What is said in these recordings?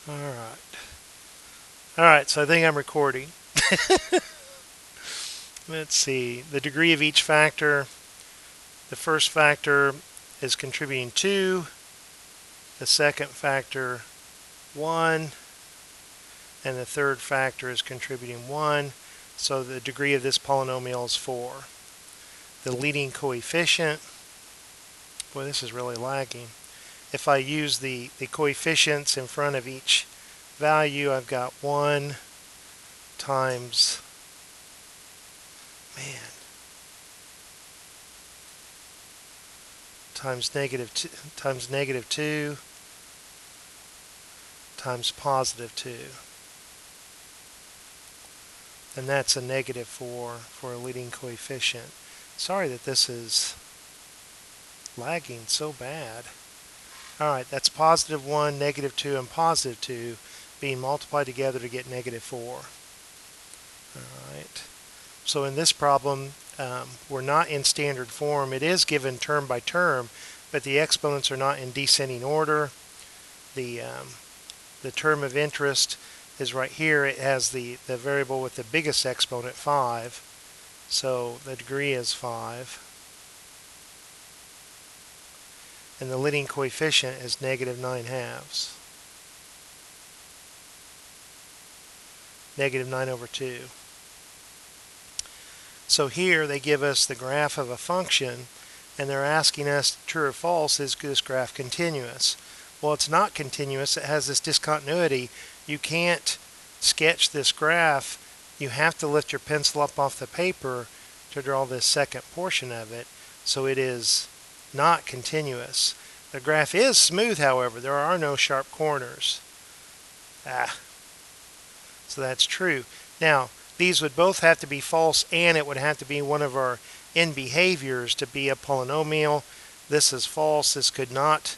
Alright, so I think I'm recording. Let's see, the degree of each factor. The first factor is contributing 2, the second factor 1, and the third factor is contributing 1. So the degree of this polynomial is 4. The leading coefficient, boy, this is really lagging. If I use the coefficients in front of each value, I've got 1 times, times -2 times +2, and that's a -4 for a leading coefficient. Sorry that this is lagging so bad. Alright, that's +1, -2, and +2 being multiplied together to get -4. Alright, so in this problem, we're not in standard form. It is given term by term, but the exponents are not in descending order. The term of interest is right here. It has the variable with the biggest exponent, 5. So the degree is 5. And the leading coefficient is -9/2. -9/2. So here they give us the graph of a function, and they're asking us, true or false, is this graph continuous? Well, it's not continuous. It has this discontinuity. You can't sketch this graph. You have to lift your pencil up off the paper to draw this second portion of it. So it is not continuous. The graph is smooth, however. There are no sharp corners. So that's true. Now, these would both have to be false, and it would have to be one of our end behaviors to be a polynomial. This is false. This could not,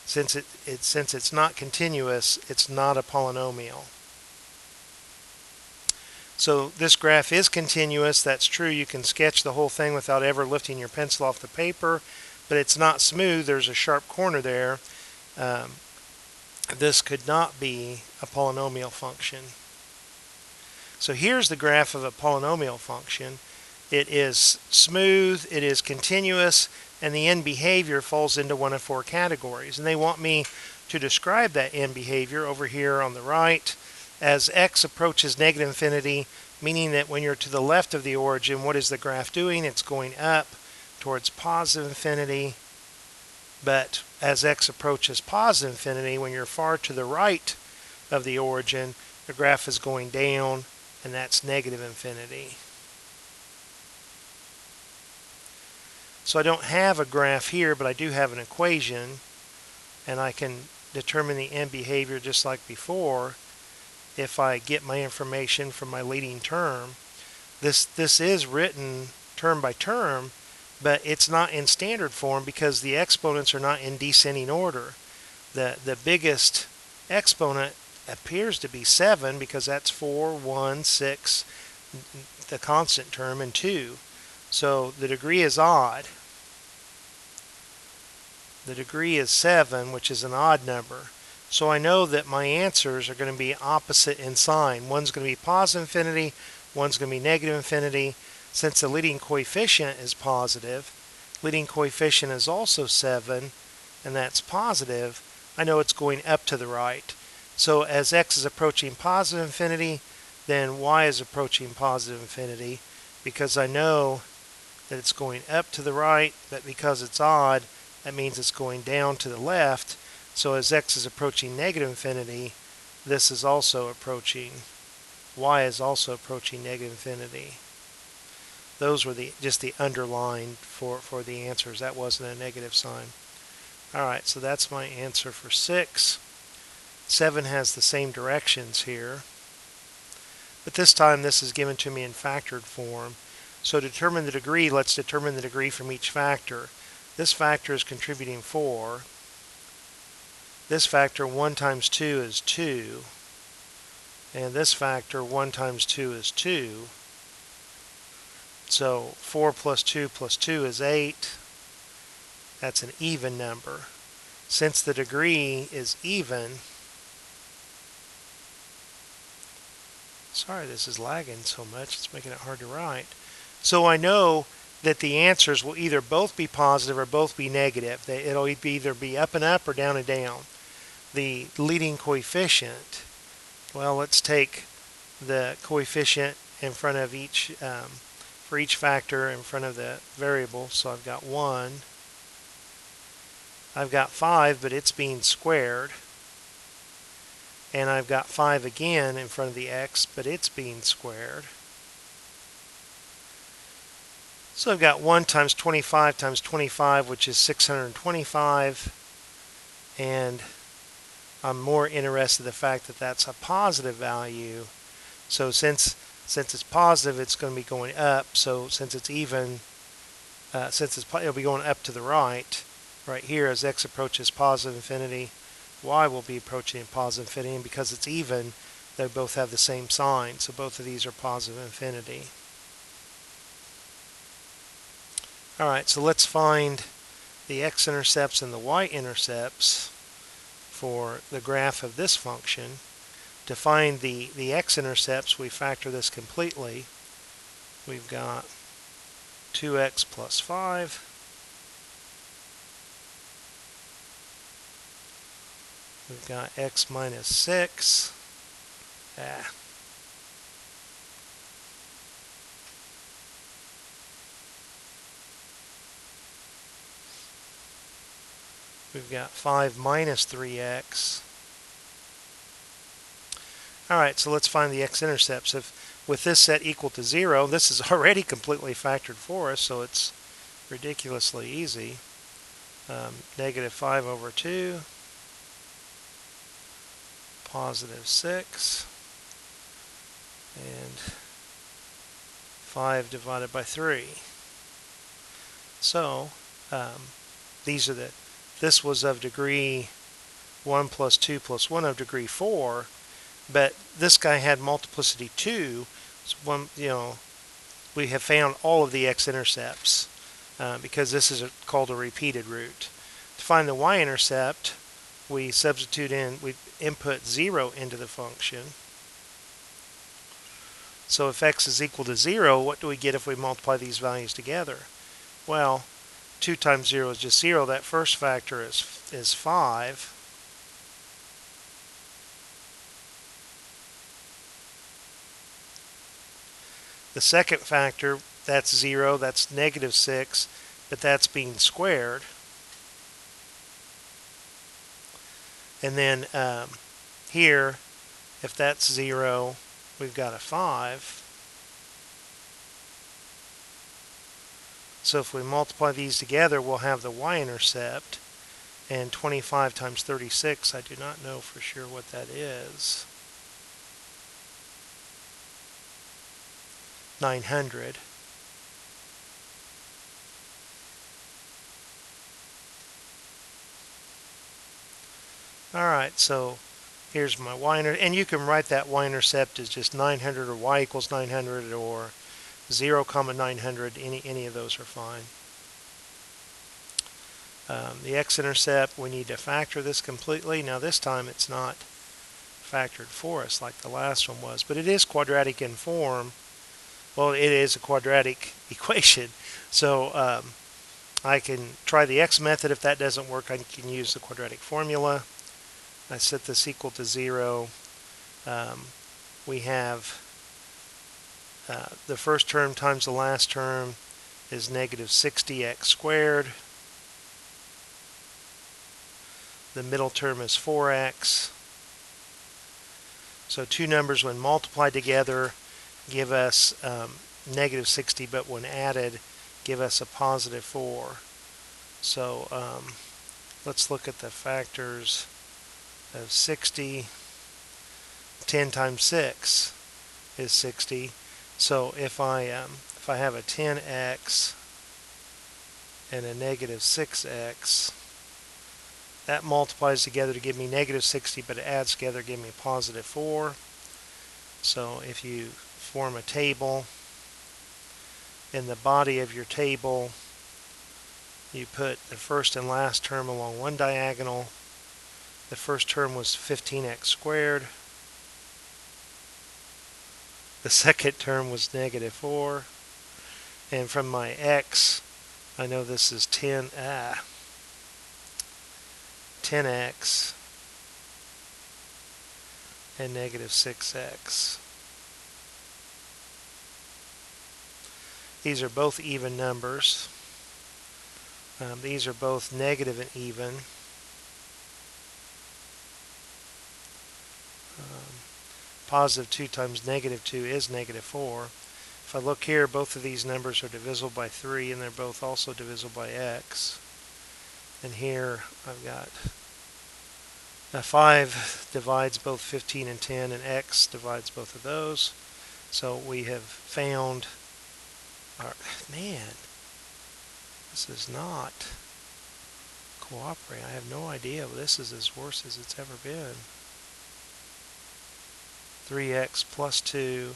since it's not continuous, it's not a polynomial. So this graph is continuous. That's true. You can sketch the whole thing without ever lifting your pencil off the paper, but it's not smooth. There's a sharp corner there. This could not be a polynomial function. So here's the graph of a polynomial function. It is smooth, it is continuous, and the end behavior falls into one of 4 categories. And they want me to describe that end behavior over here on the right as x approaches -infinity, meaning that when you're to the left of the origin, what is the graph doing? It's going up towards +infinity. But as x approaches +infinity, when you're far to the right of the origin, the graph is going down, and that's -infinity. So I don't have a graph here, but I do have an equation, and I can determine the end behavior just like before if I get my information from my leading term. This is written term by term, but it's not in standard form because the exponents are not in descending order. The biggest exponent appears to be 7 because that's 4, 1, 6, the constant term, and 2. So the degree is odd. The degree is 7, which is an odd number. So I know that my answers are going to be opposite in sign. One's going to be +infinity, one's going to be -infinity. Since the leading coefficient is positive, leading coefficient is also 7, and that's positive, I know it's going up to the right. So as x is approaching +infinity, then y is approaching +infinity, because I know that it's going up to the right, but because it's odd, that means it's going down to the left. So as x is approaching -infinity, this is also approaching, y is also approaching -infinity. Those were just the underlined for the answers. That wasn't a negative sign. Alright, so that's my answer for 6. 7 has the same directions here, but this time this is given to me in factored form. So to determine the degree, let's determine the degree from each factor. This factor is contributing 4. This factor, 1 times 2 is 2. And this factor, 1 times 2 is 2. So 4 plus 2 plus 2 is 8. That's an even number. Since the degree is even, Sorry, this is lagging so much, it's making it hard to write. So I know that the answers will either both be positive or both be negative. It'll either be up and up or down and down. The leading coefficient, well, let's take the coefficient in front of each, for each factor in front of the variable. So I've got 1. I've got 5, but it's being squared. And I've got 5 again in front of the x, but it's being squared. So I've got 1 times 25 times 25, which is 625. And I'm more interested in the fact that that's a positive value. So since it's positive, it's going to be going up. So since it's even, it'll be going up to the right here as x approaches positive infinity. Y will be approaching positive infinity, and because it's even, they both have the same sign. So both of these are positive infinity. All right, so let's find the x-intercepts and the y-intercepts for the graph of this function. To find the x-intercepts, we factor this completely. We've got 2x plus 5. We've got x minus 6. We've got 5 minus 3x. Alright, so let's find the x-intercepts. If with this set equal to 0, this is already completely factored for us, so it's ridiculously easy. Negative 5 over 2, positive 6, and 5 divided by 3. So, this was of degree 1 plus 2 plus 1 of degree 4, but this guy had multiplicity 2. So we have found all of the x-intercepts because this is called a repeated root. To find the y-intercept, we input 0 into the function. So if x is equal to 0, what do we get if we multiply these values together? Well, 2 times 0 is just 0. That first factor is 5. The second factor, that's 0. That's negative 6, but that's being squared. And then here, if that's 0, we've got a 5. So if we multiply these together, we'll have the y-intercept. And 25 times 36, I do not know for sure what that is. 900. Alright, so here's my y-intercept, and you can write that y-intercept as just 900 or y equals 900 or 0, 900, any of those are fine. The x-intercept, we need to factor this completely. Now this time it's not factored for us like the last one was, but it is quadratic in form. Well, it is a quadratic equation, so I can try the x method. If that doesn't work, I can use the quadratic formula. I set this equal to 0. We have the first term times the last term is negative 60x squared. The middle term is 4x. So two numbers when multiplied together give us negative 60, but when added give us a positive 4. So let's look at the factors of 60. 10 times 6 is 60. So if I have a 10x and a negative 6x, that multiplies together to give me negative 60, but it adds together to give me positive 4. So if you form a table, in the body of your table, you put the first and last term along one diagonal. The first term was 15x squared. the second term was -4. And from my x, I know this is 10x and -6x. These are both even numbers. These are both negative and even. +2 times -2 is -4. If I look here, both of these numbers are divisible by 3, and they're both also divisible by x. And here I've got 5 divides both 15 and 10, and x divides both of those. So we have found man, this is not cooperating. I have no idea, but this is as worse as it's ever been. 3x plus 2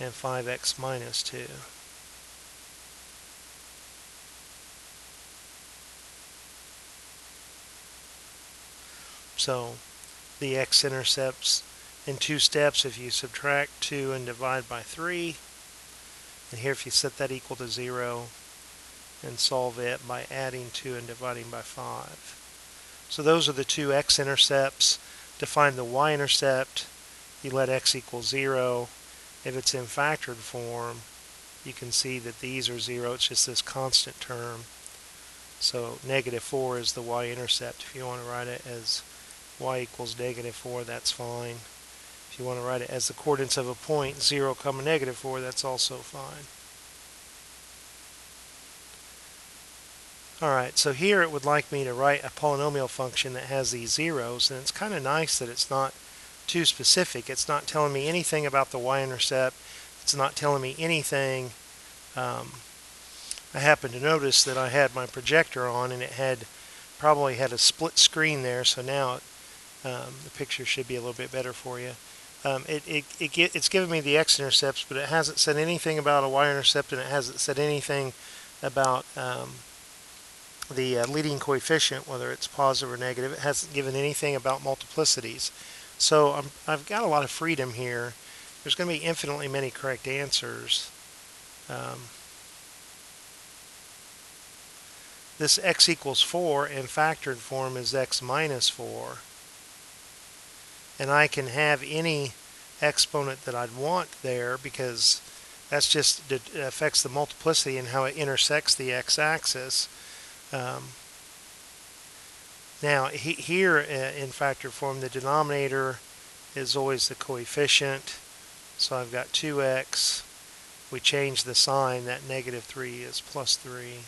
and 5x minus 2. So the x-intercepts in 2 steps, if you subtract 2 and divide by 3, and here if you set that equal to 0 and solve it by adding 2 and dividing by 5. So those are the 2 x-intercepts. To find the y-intercept, you let x equal 0. If it's in factored form, you can see that these are 0. It's just this constant term. So -4 is the y-intercept. If you want to write it as y equals -4, that's fine. If you want to write it as the coordinates of a point, 0, -4, that's also fine. Alright, so here it would like me to write a polynomial function that has these zeros, and it's kind of nice that it's not too specific. It's not telling me anything about the y-intercept. It's not telling me anything. I happened to notice that I had my projector on, and it probably had a split screen there, so now the picture should be a little bit better for you. It's given me the x-intercepts, but it hasn't said anything about a y-intercept, and it hasn't said anything about the leading coefficient, whether it's positive or negative. It hasn't given anything about multiplicities. So I've got a lot of freedom here. There's going to be infinitely many correct answers. This x equals 4 in factored form is x minus 4. And I can have any exponent that I'd want there, because that's just affects the multiplicity and how it intersects the x-axis. Now here in factored form, the denominator is always the coefficient. So I've got 2x. We change the sign. That -3 is +3.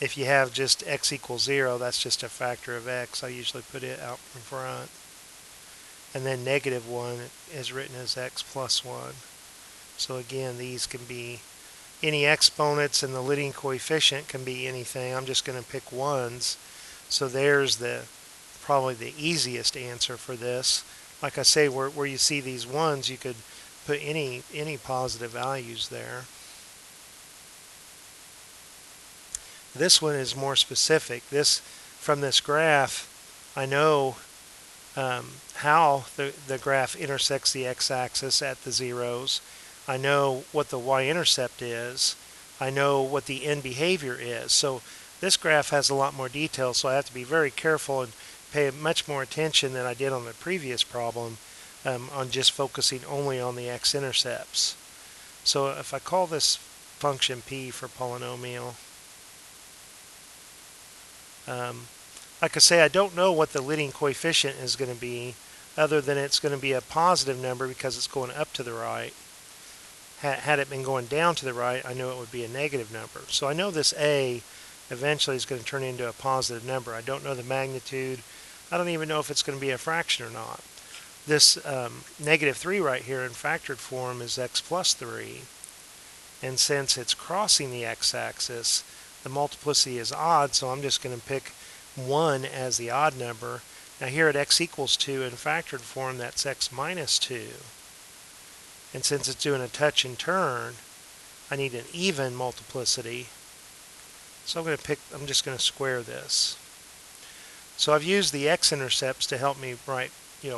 If you have just x equals 0, that's just a factor of x. I usually put it out in front. And then -1 is written as x plus 1. So again, these can be any exponents, and the leading coefficient can be anything. I'm just going to pick ones. So there's probably the easiest answer for this. Like I say, where you see these ones, you could put any positive values there. This one is more specific. From this graph, I know how the graph intersects the x-axis at the zeros. I know what the y-intercept is. I know what the end behavior is. So this graph has a lot more detail, so I have to be very careful and pay much more attention than I did on the previous problem on just focusing only on the x-intercepts. So if I call this function p for polynomial, like I say, I don't know what the leading coefficient is going to be, other than it's going to be a positive number because it's going up to the right. Had it been going down to the right, I know it would be a negative number. So I know this a eventually is going to turn into a positive number. I don't know the magnitude. I don't even know if it's going to be a fraction or not. This -3 right here in factored form is x plus 3. And since it's crossing the x-axis, the multiplicity is odd, so I'm just going to pick 1 as the odd number. Now here at x equals 2 in factored form, that's x minus 2. And since it's doing a touch and turn, I need an even multiplicity. So I'm just going to square this. So I've used the x-intercepts to help me write,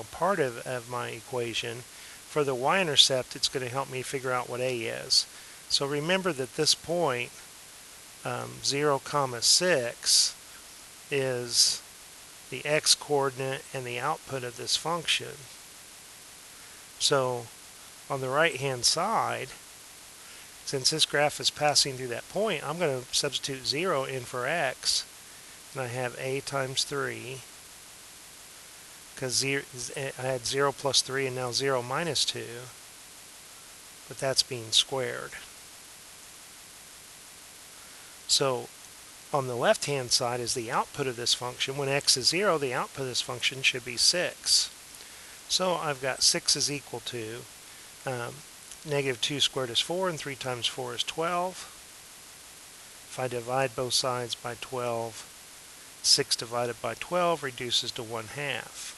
part of my equation. For the y-intercept, it's going to help me figure out what a is. So remember that this point, 0, 6, is the x-coordinate and the output of this function. So on the right-hand side, since this graph is passing through that point, I'm going to substitute 0 in for x, and I have a times 3, because I had 0 plus 3 and now 0 minus 2, but that's being squared. So on the left-hand side is the output of this function. When x is 0, the output of this function should be 6. So I've got 6 is equal to negative 2 squared is 4, and 3 times 4 is 12. If I divide both sides by 12, 6 divided by 12 reduces to 1/2.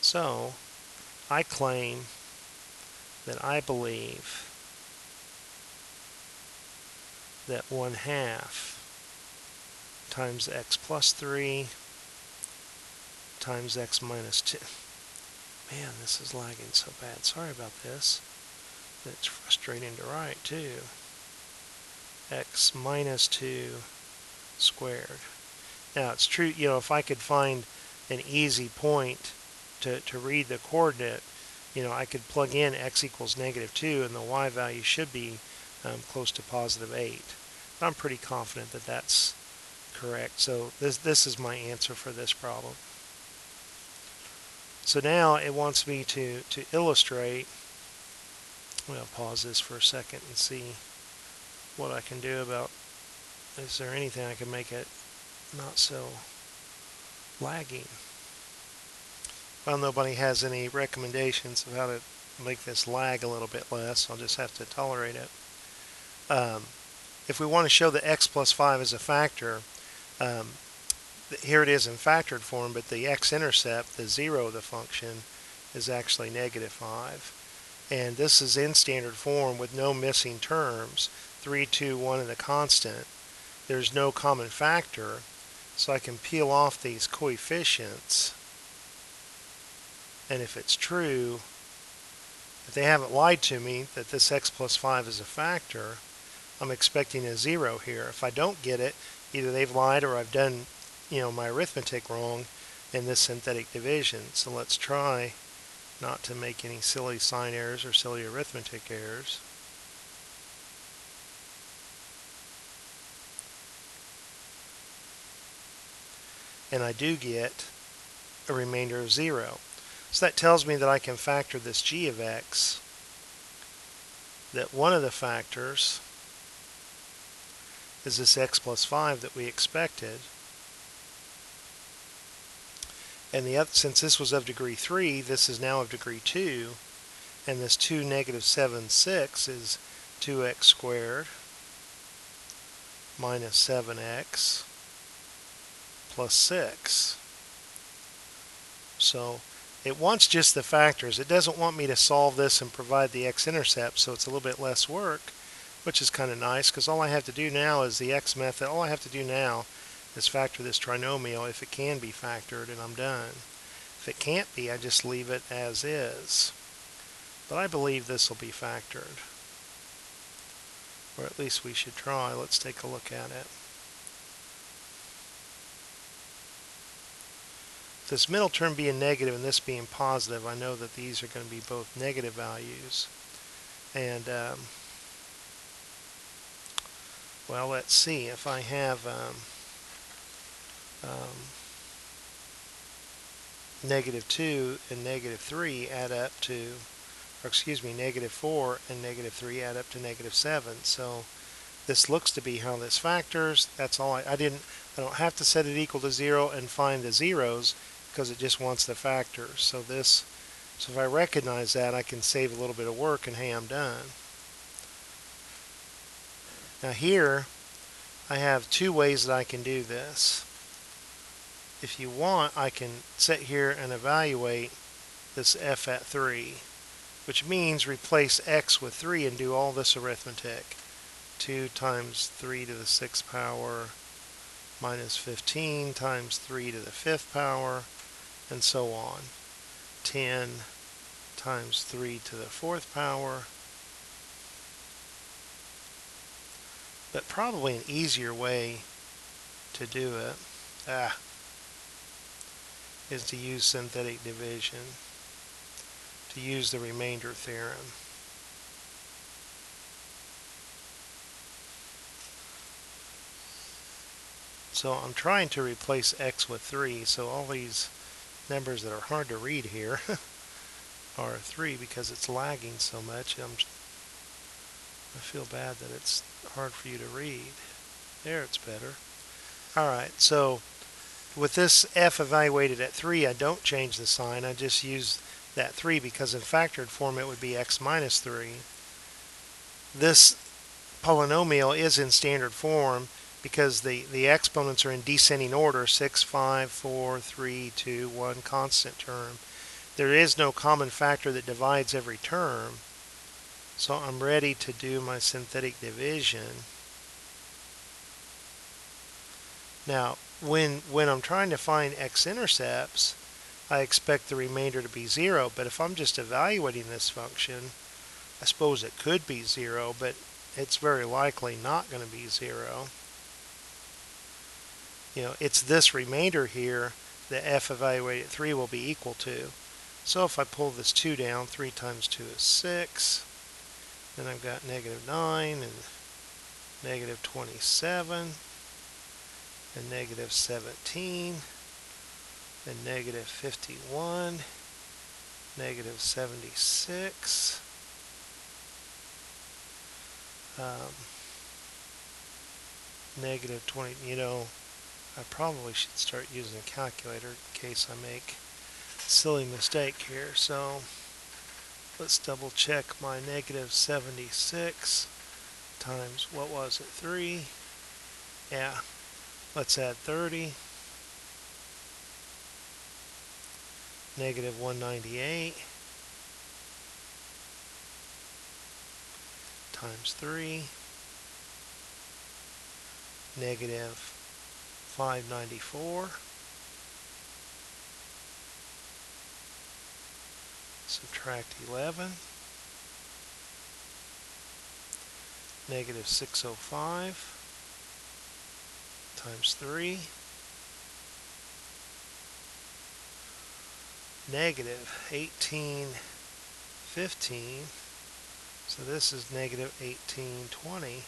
So I claim that I believe that 1/2 times x plus 3 times x minus 2. Man, this is lagging so bad. Sorry about this. It's frustrating to write too. X minus 2 squared. Now it's true, if I could find an easy point to read the coordinate, I could plug in x equals negative 2 and the y value should be close to positive 8. But I'm pretty confident that that's correct. So this is my answer for this problem. So now it wants me to illustrate. I'll pause this for a second and see what I can do about, is there anything I can make it not so lagging? Well, nobody has any recommendations of how to make this lag a little bit less. I'll just have to tolerate it. If we want to show that x plus 5 is a factor, here it is in factored form, but the x-intercept, the 0 of the function, is actually negative 5. And this is in standard form with no missing terms, 3, 2, 1, and a constant. There's no common factor, so I can peel off these coefficients. And if it's true, if they haven't lied to me that this x plus 5 is a factor, I'm expecting a 0 here. If I don't get it, either they've lied or I've done, my arithmetic wrong in this synthetic division. So let's try not to make any silly sign errors or silly arithmetic errors. And I do get a remainder of 0. So that tells me that I can factor this g of x, that one of the factors is this x plus 5 that we expected. And since this was of degree 3, this is now of degree 2. And this 2 negative 7, 6 is 2x squared minus 7x plus 6. So it wants just the factors. It doesn't want me to solve this and provide the x-intercept, so it's a little bit less work, which is kind of nice, because all I have to do now is the x method. All I have to do now is factor this trinomial if it can be factored, and I'm done. If it can't be, I just leave it as is. But I believe this will be factored. Or at least we should try. Let's take a look at it. This middle term being negative and this being positive, I know that these are going to be both negative values. And, well, let's see. If I have negative 2 and negative 3 add up to, or excuse me, negative 4 and negative 3 add up to negative 7. So this looks to be how this factors. That's all. I don't have to set it equal to 0 and find the zeros, because it just wants the factors. So if I recognize that, I can save a little bit of work, and hey, I'm done. Now here, I have two ways that I can do this. If you want, I can sit here and evaluate this f at 3, which means replace x with 3 and do all this arithmetic. 2 times 3 to the 6th power minus 15 times 3 to the 5th power, and so on. 10 times 3 to the 4th power. But probably an easier way to do it is to use synthetic division, to use the remainder theorem. So I'm trying to replace x with 3, so all these numbers that are hard to read here are 3 because it's lagging so much. I feel bad that it's hard for you to read. There, it's better. Alright, so with this f evaluated at 3, I don't change the sign. I just use that 3 because in factored form it would be x minus 3. This polynomial is in standard form because the exponents are in descending order, 6, 5, 4, 3, 2, 1 constant term. There is no common factor that divides every term. So I'm ready to do my synthetic division. Now, when I'm trying to find x-intercepts, I expect the remainder to be 0. But if I'm just evaluating this function, I suppose it could be 0, but it's very likely not going to be 0. It's this remainder here that f evaluated at 3 will be equal to. So if I pull this 2 down, 3 times 2 is 6. Then I've got negative 9 and negative 27 and negative 17 and negative 51, negative 76, negative 20. I probably should start using a calculator in case I make a silly mistake here. So let's double check my negative 76 times, what was it, 3? Yeah, let's add 30. Negative 198 times 3. Negative 594. Subtract 11. Negative 605 times 3. Negative 1815. So this is negative 1820.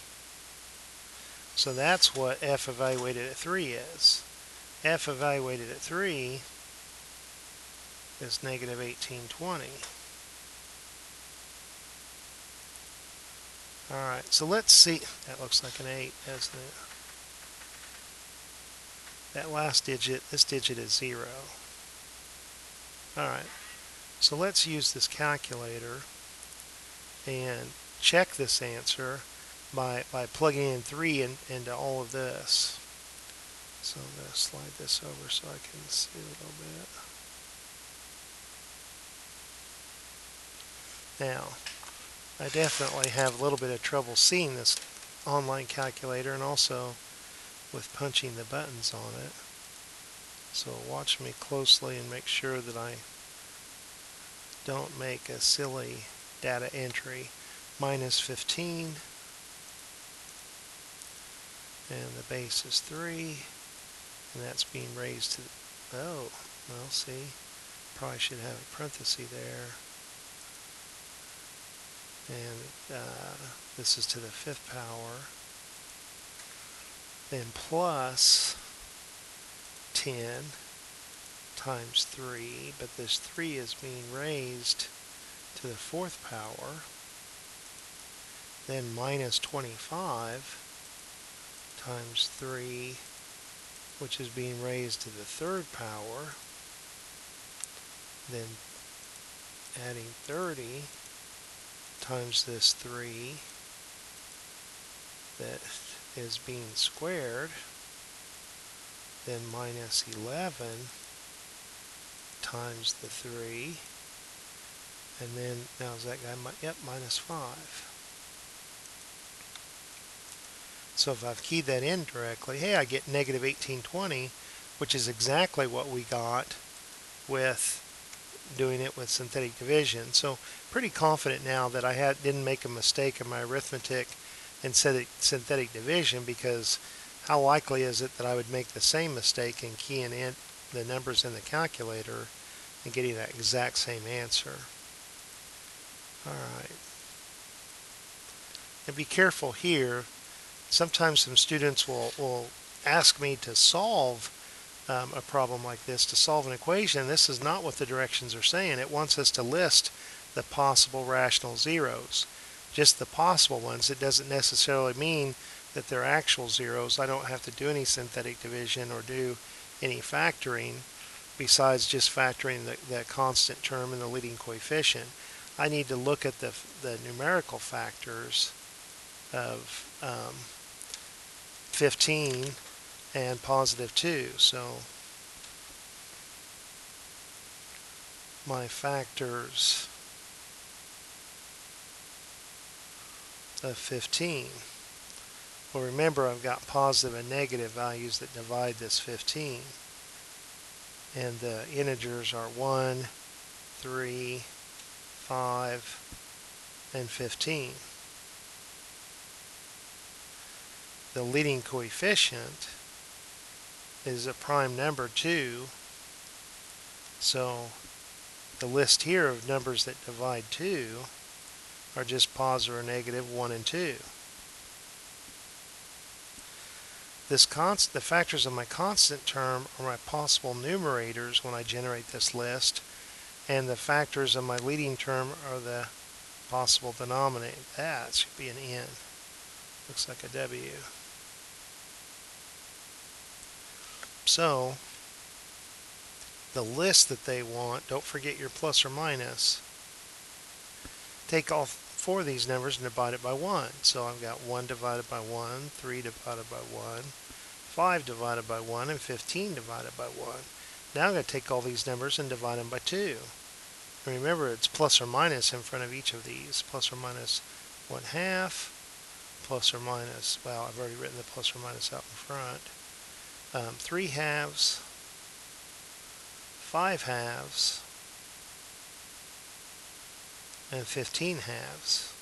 So that's what f evaluated at 3 is. F evaluated at 3 is negative 1820. Alright, so let's see. That looks like an 8, doesn't it? That last digit, this digit is 0. Alright, so let's use this calculator and check this answer by plugging in 3 into all of this. So I'm going to slide this over so I can see a little bit. Now, I definitely have a little bit of trouble seeing this online calculator and also with punching the buttons on it. So watch me closely and make sure that I don't make a silly data entry. Minus 15, and the base is 3, and that's being raised to, oh, well, see, probably should have a parenthesis there, and this is to the 5th power, then plus 10 times 3, but this 3 is being raised to the 4th power, then minus 25 times 3, which is being raised to the 3rd power, then adding 30 times this 3 that is being squared, then minus 11 times the 3, and then, now is that guy, yep, minus 5. So if I've keyed that in directly, hey, I get negative 1820, which is exactly what we got with doing it with synthetic division. So pretty confident now that I didn't make a mistake in my arithmetic in synthetic division, because how likely is it that I would make the same mistake in keying in the numbers in the calculator and getting that exact same answer? All right. And be careful here. Sometimes some students will ask me to solve a problem like this, to solve an equation. This is not what the directions are saying. It wants us to list the possible rational zeros, just the possible ones. It doesn't necessarily mean that they're actual zeros. I don't have to do any synthetic division or do any factoring besides just factoring the constant term and the leading coefficient. I need to look at the numerical factors of 15 and positive 2. So my factors of 15. Well, remember, I've got positive and negative values that divide this 15. And the integers are 1, 3, 5, and 15. The leading coefficient is a prime number 2. So the list here of numbers that divide 2 are just positive or negative 1 and 2. The factors of my constant term are my possible numerators when I generate this list, and the factors of my leading term are the possible denominator. That should be an N. Looks like a W. So the list that they want, don't forget your plus or minus. Take all 4 of these numbers and divide it by 1. So I've got 1 divided by 1, 3 divided by 1, 5 divided by 1, and 15 divided by 1. Now I'm going to take all these numbers and divide them by 2. And remember, it's plus or minus in front of each of these. Plus or minus 1/2, plus or minus, well, I've already written the plus or minus out in front. 3 halves, 5 halves, and 15 halves.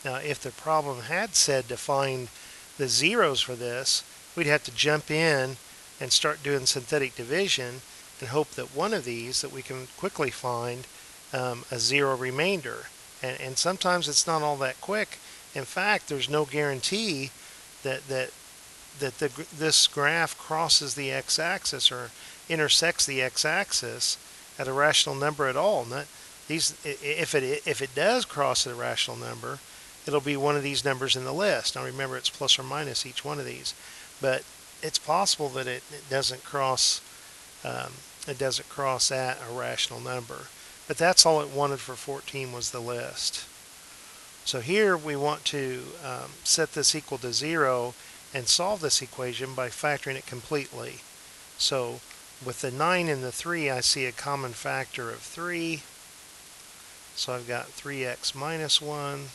Now, if the problem had said to find the zeros for this, we'd have to jump in and start doing synthetic division and hope that one of these that we can quickly find a zero remainder. And sometimes it's not all that quick. In fact, there's no guarantee that this graph crosses the x-axis or intersects the x-axis at a rational number at all. If it does cross at a rational number, it'll be one of these numbers in the list. Now remember, it's plus or minus each one of these, but it's possible that it doesn't cross. It doesn't cross at a rational number. But that's all it wanted for 14 was the list. So here we want to set this equal to 0 and solve this equation by factoring it completely. So with the 9 and the 3, I see a common factor of 3. So I've got 3x minus 1.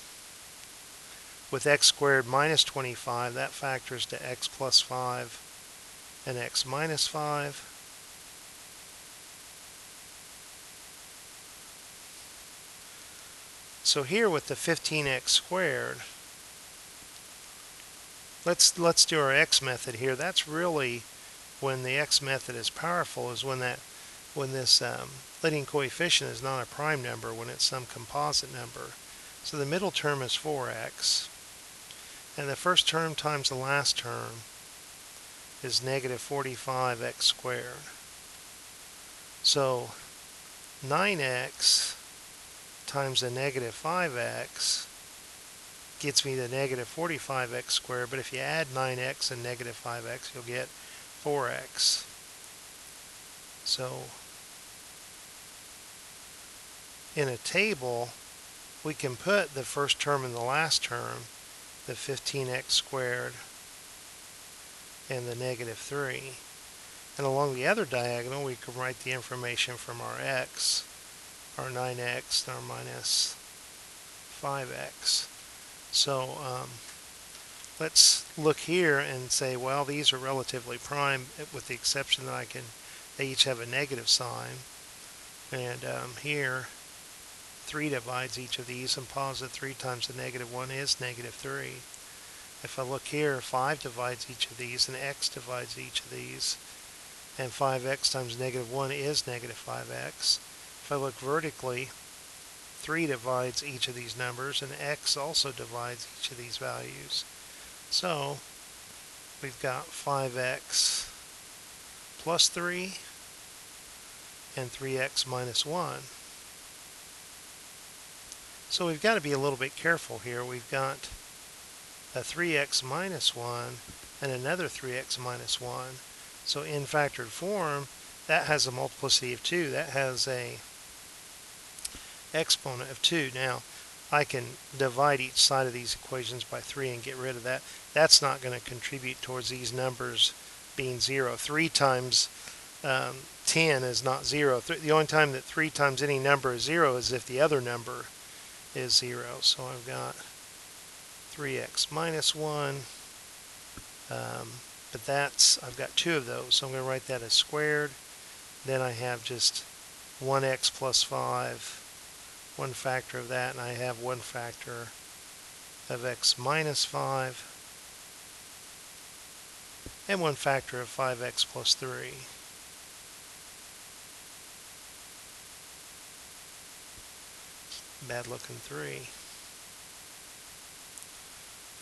With x squared minus 25, that factors to x plus 5 and x minus 5. So here with the 15x squared, let's do our x method here. That's really when the x method is powerful, is when this leading coefficient is not a prime number, when it's some composite number. So the middle term is 4x, and the first term times the last term is negative 45x squared. So 9x times the negative 5x gets me the negative 45x squared, but if you add 9x and negative 5x, you'll get 4x. So in a table, we can put the first term and the last term, the 15x squared and the negative 3. And along the other diagonal, we can write the information from our x, our 9x, and our minus 5x. So let's look here and say, well, these are relatively prime, with the exception that they each have a negative sign. And here, 3 divides each of these, and positive 3 times the negative 1 is negative 3. If I look here, 5 divides each of these, and x divides each of these, and 5x times negative 1 is negative 5x. If I look vertically, 3 divides each of these numbers, and x also divides each of these values. So we've got 5x plus 3 and 3x minus 1. So we've got to be a little bit careful here. We've got a 3x minus 1 and another 3x minus 1. So in factored form, that has a multiplicity of 2. That has a exponent of 2. Now, I can divide each side of these equations by 3 and get rid of that. That's not going to contribute towards these numbers being 0. 3 times 10 is not 0. The only time that 3 times any number is 0 is if the other number is 0. So I've got 3x minus 1, but I've got 2 of those, so I'm going to write that as squared. Then I have just 1x plus 5, one factor of that, and I have one factor of x minus 5, and one factor of 5x plus 3. Bad looking 3.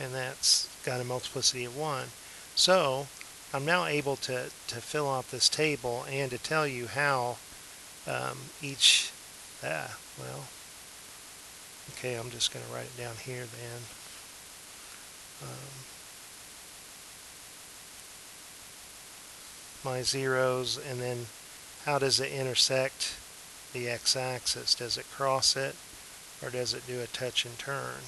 And that's got a multiplicity of 1. So I'm now able to fill out this table and to tell you how each, okay, I'm just going to write it down here then. My zeros, and then how does it intersect the x-axis? Does it cross it, or does it do a touch and turn?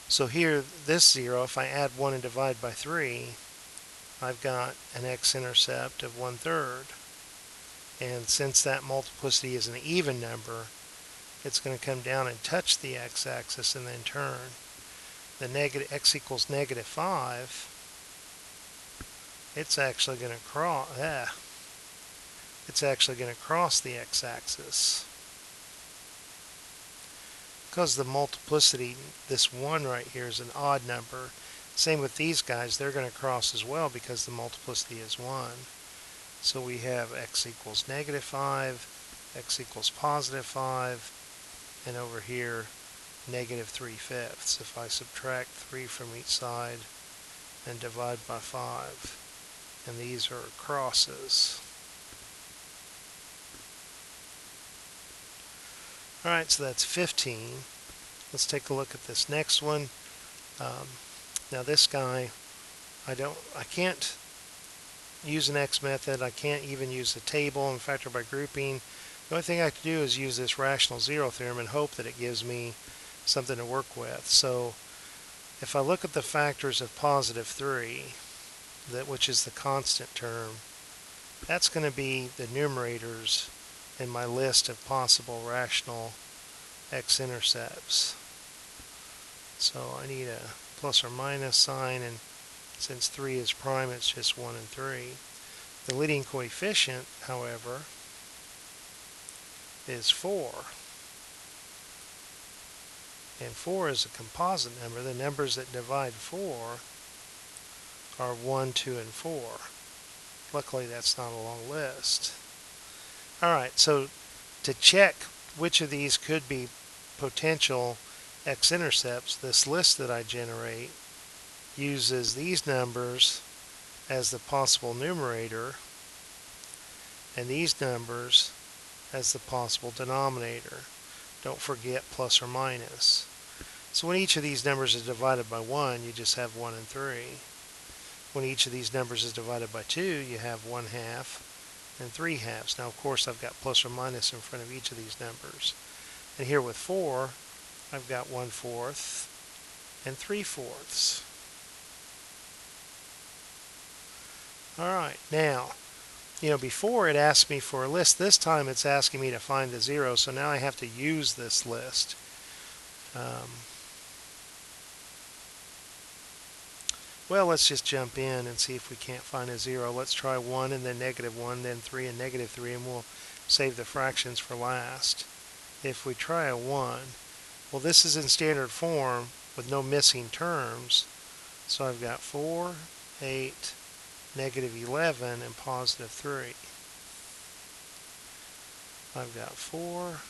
So here, this 0, if I add 1 and divide by 3, I've got an x-intercept of 1/3. And since that multiplicity is an even number, it's going to come down and touch the x-axis and then turn. The x equals negative 5, it's actually going to cross, the x-axis. Because the multiplicity, this 1 right here, is an odd number. Same with these guys, they're going to cross as well because the multiplicity is 1. So we have x equals negative 5, x equals positive 5, and over here negative 3/5 if I subtract 3 from each side and divide by 5. And these are crosses. Alright, so that's 15. Let's take a look at this next one. Now this guy, I can't use an X method. I can't even use the table and factor by grouping. The only thing I can do is use this rational zero theorem and hope that it gives me something to work with. So if I look at the factors of positive 3, which is the constant term, that's going to be the numerators in my list of possible rational x-intercepts. So I need a plus or minus sign, and since 3 is prime, it's just 1 and 3. The leading coefficient, however, is 4. And 4 is a composite number. The numbers that divide 4 are 1, 2, and 4. Luckily, that's not a long list. Alright, so to check which of these could be potential x-intercepts, this list that I generate uses these numbers as the possible numerator and these numbers as the possible denominator. Don't forget plus or minus. So when each of these numbers is divided by 1, you just have 1 and 3. When each of these numbers is divided by 2, you have 1/2 and 3/2. Now, of course, I've got plus or minus in front of each of these numbers. And here with 4, I've got 1/4 and 3/4. Alright, now, before it asked me for a list, this time it's asking me to find the 0, so now I have to use this list. Well, let's just jump in and see if we can't find a 0. Let's try 1 and then -1, then 3 and -3, and we'll save the fractions for last. If we try a 1, well, this is in standard form with no missing terms. So I've got 4, 8, -11, and +3. I've got 4.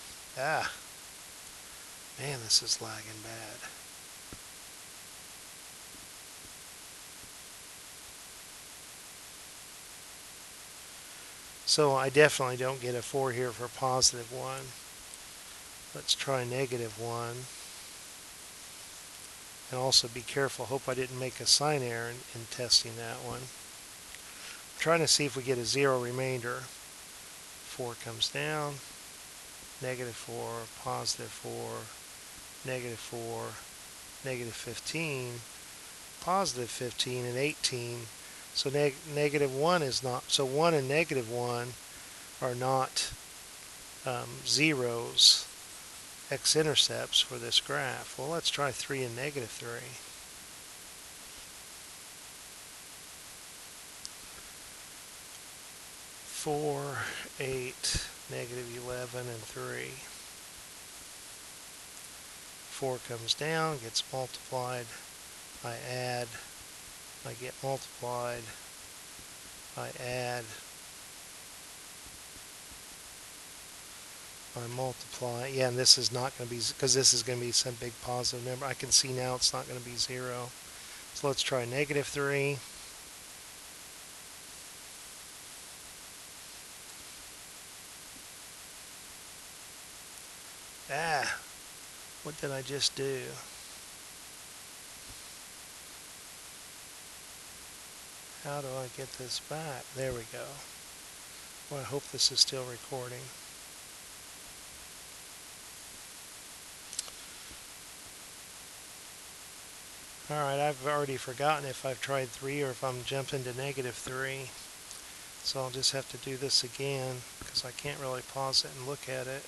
Man, this is lagging bad. So I definitely don't get a 4 here for +1. Let's try -1. And also be careful. Hope I didn't make a sign error in testing that one. I'm trying to see if we get a 0 remainder. 4 comes down. -4, +4, -4, -15, +15, and 18. So -1 is not. So 1 and -1 are not zeros, x-intercepts for this graph. Well, let's try 3 and -3. 4, 8, -11, and 3. 4 comes down, gets multiplied. I add. I get multiplied. I add. I multiply. Yeah, and this is not going to be, because this is going to be some big positive number. I can see now it's not going to be 0. So let's try -3. What did I just do? How do I get this back? There we go. Well, I hope this is still recording. Alright, I've already forgotten if I've tried 3 or if I'm jumping to -3. So I'll just have to do this again because I can't really pause it and look at it.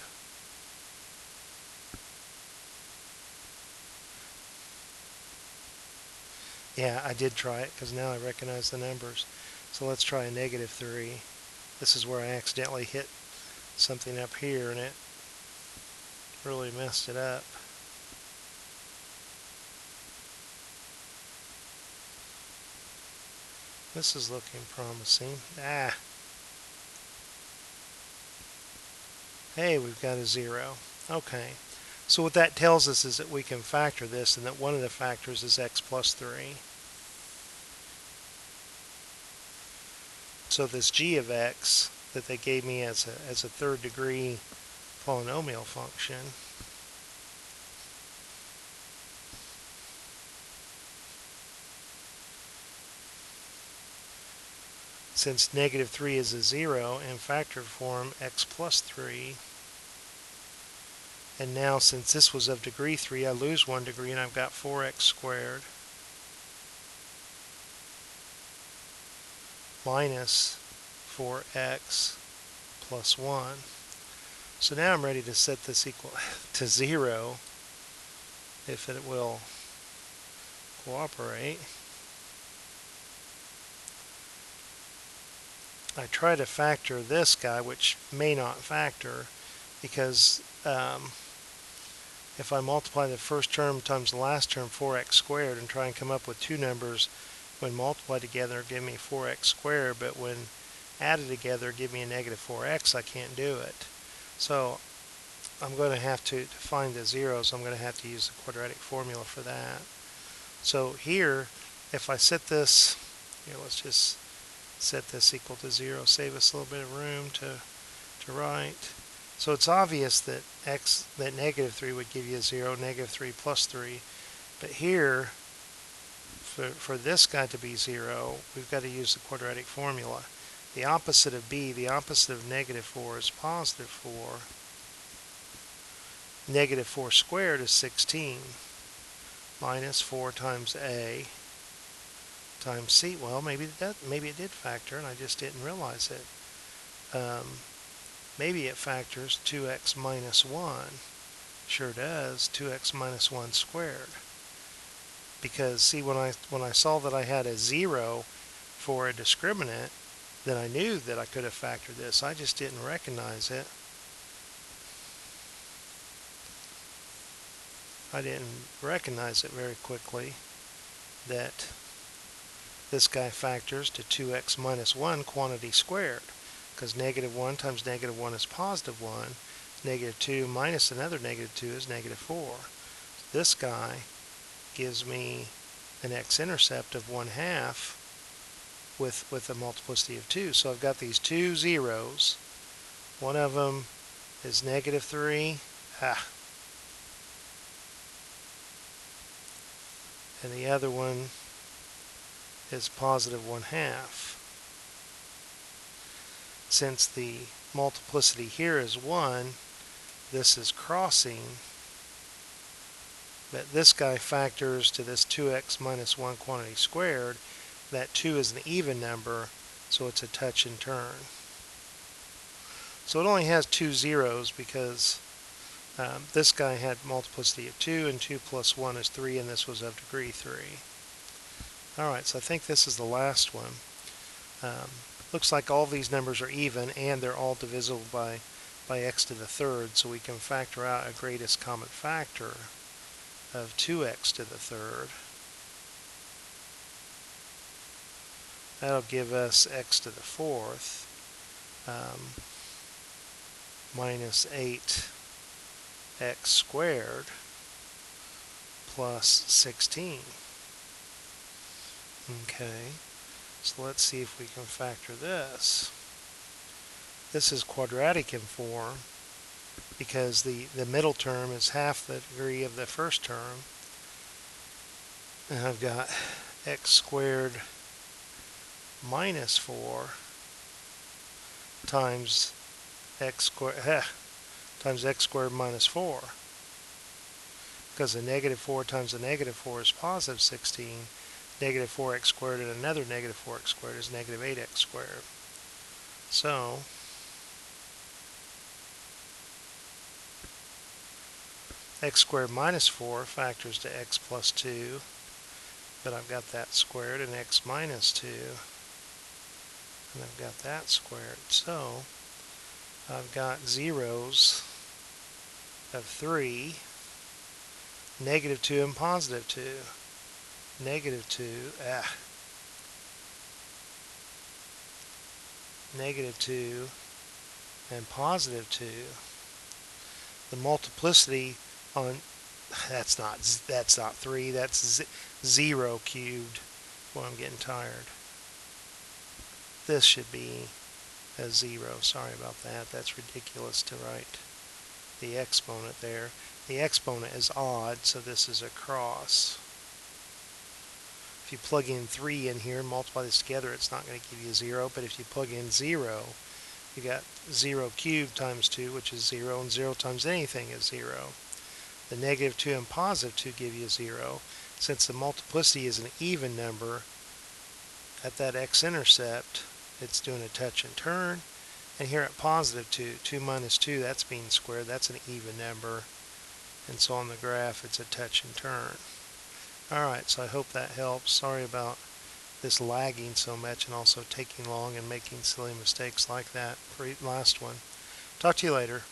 Yeah, I did try it because now I recognize the numbers. So let's try a -3. This is where I accidentally hit something up here and it really messed it up. This is looking promising. Hey, we've got a 0. Okay. So what that tells us is that we can factor this and that one of the factors is x plus 3. So this g of x that they gave me as a third degree polynomial function since -3 is a 0 in factored form x plus 3. And now since this was of degree 3, I lose 1 degree and I've got 4x squared minus 4x plus 1. So now I'm ready to set this equal to 0 if it will cooperate. I try to factor this guy, which may not factor, because if I multiply the first term times the last term, 4x squared, and try and come up with two numbers, when multiplied together give me 4x squared, but when added together give me a -4x, I can't do it. So I'm going to have to find the zeros, I'm going to have to use the quadratic formula for that. So here, if I set this, here let's just set this equal to 0, save us a little bit of room to write. So it's obvious that -3 would give you a 0, -3 plus 3. But here, for this guy to be 0, we've got to use the quadratic formula. The opposite of b, the opposite of -4 is +4. -4 squared is 16. Minus 4 times a times c. Well, maybe it did factor and I just didn't realize it. Maybe it factors 2x minus 1. Sure does. 2x minus 1 squared. because see, when I saw that I had a 0 for a discriminant, then I knew that I could have factored this. I just didn't recognize it. I didn't recognize it very quickly that this guy factors to 2x minus 1 quantity squared, because negative 1 times negative 1 is positive 1. Negative 2 minus another negative 2 is negative 4. This guy gives me an x-intercept of 1/2 with a multiplicity of 2. So I've got these two zeros. One of them is negative 3. And the other one is positive 1/2. Since the multiplicity here is 1, this is crossing, but this guy factors to this 2x minus 1 quantity squared. That 2 is an even number, so it's a touch and turn. So it only has two zeros because this guy had multiplicity of 2, and 2 plus 1 is 3, and this was of degree 3. Alright, so I think this is the last one. Looks like all these numbers are even, and they're all divisible by x to the third, so we can factor out a greatest common factor of 2x to the third. That'll give us x to the fourth minus 8x squared plus 16. Okay, so let's see if we can factor this. This is quadratic in form because the middle term is half the degree of the first term. And I've got x squared minus 4 times x squared minus 4. Because a negative 4 times a negative 4 is positive 16. Negative 4x squared and another negative 4x squared is negative 8x squared. So x squared minus 4 factors to x plus 2, but I've got that squared, and x minus 2, and I've got that squared. So I've got zeros of 3, negative 2, and positive 2. Negative 2, negative 2, and positive 2. The multiplicity on, that's not 3, that's 0 cubed. Well, I'm getting tired. This should be a 0. Sorry about that. That's ridiculous to write the exponent there. The exponent is odd, so this is a cross. If you plug in 3 in here and multiply this together, it's not going to give you 0, but if you plug in 0, you got 0 cubed times 2, which is 0, and 0 times anything is 0. The negative 2 and positive 2 give you 0. Since the multiplicity is an even number, at that x-intercept, it's doing a touch and turn. And here at positive 2, 2 minus 2, that's being squared, that's an even number. And so on the graph, it's a touch and turn. Alright, so I hope that helps. Sorry about this lagging so much and also taking long and making silly mistakes like that last one. Talk to you later.